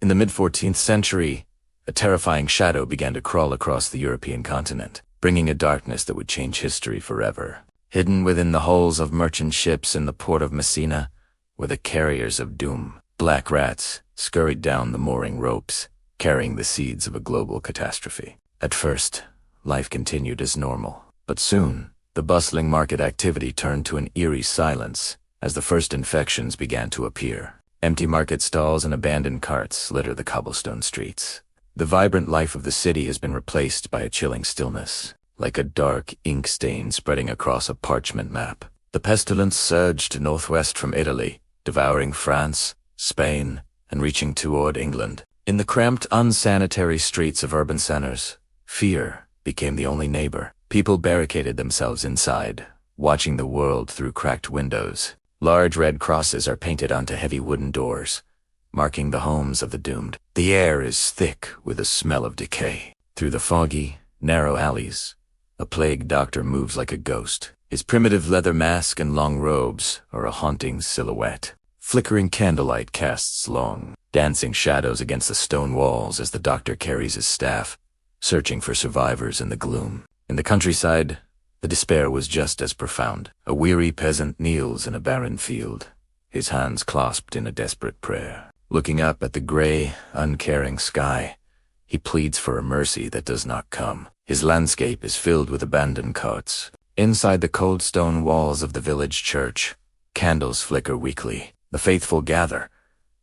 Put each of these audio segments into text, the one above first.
In the mid-14th century, a terrifying shadow began to crawl across the European continent, bringing a darkness that would change history forever. Hidden within the hulls of merchant ships in the port of Messina were the carriers of doom. Black rats scurried down the mooring ropes, carrying the seeds of a global catastrophe. At first, life continued as normal, but soon, the bustling market activity turned to an eerie silence as the first infections began to appear. Empty market stalls and abandoned carts litter the cobblestone streets. The vibrant life of the city has been replaced by a chilling stillness, like a dark ink stain spreading across a parchment map. The pestilence surged northwest from Italy, devouring France, Spain, and reaching toward England. In the cramped, unsanitary streets of urban centers, fear became the only neighbor. People barricaded themselves inside, watching the world through cracked windows. Large red crosses are painted onto heavy wooden doors, marking the homes of the doomed. The air is thick with the smell of decay. Through the foggy, narrow alleys, a plague doctor moves like a ghost. His primitive leather mask and long robes are a haunting silhouette. Flickering candlelight casts long, dancing shadows against the stone walls as the doctor carries his staff, searching for survivors in the gloom. In the countryside, the despair was just as profound. A weary peasant kneels in a barren field, his hands clasped in a desperate prayer. Looking up at the gray, uncaring sky, he pleads for a mercy that does not come. His landscape is filled with abandoned carts. Inside the cold stone walls of the village church, candles flicker weakly. The faithful gather,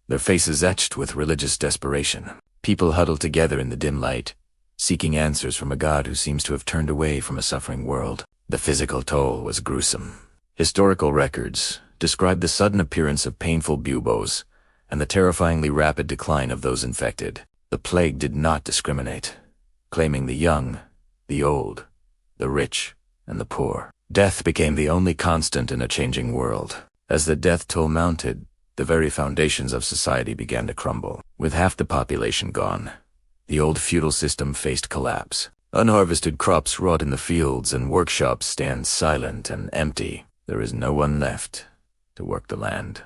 their faces etched with religious desperation. People huddle together in the dim light, seeking answers from a God who seems to have turned away from a suffering world. The physical toll was gruesome. Historical records describe the sudden appearance of painful buboes and the terrifyingly rapid decline of those infected. The plague did not discriminate, claiming the young, the old, the rich, and the poor. Death became the only constant in a changing world. As the death toll mounted, the very foundations of society began to crumble. With half the population gone, the old feudal system faced collapse. Unharvested crops rot in the fields and workshops stand silent and empty. There is no one left to work the land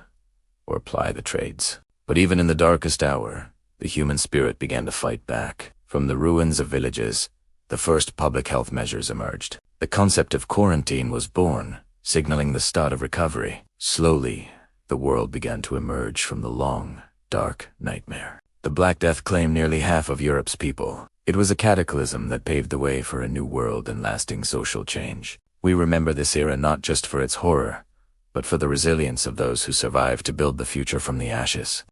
or ply the trades. But even in the darkest hour, the human spirit began to fight back. From the ruins of villages, the first public health measures emerged. The concept of quarantine was born, signaling the start of recovery. Slowly, the world began to emerge from the long, dark nightmare. The Black Death claimed nearly half of Europe's people. It was a cataclysm that paved the way for a new world and lasting social change. We remember this era not just for its horror, but for the resilience of those who survived to build the future from the ashes.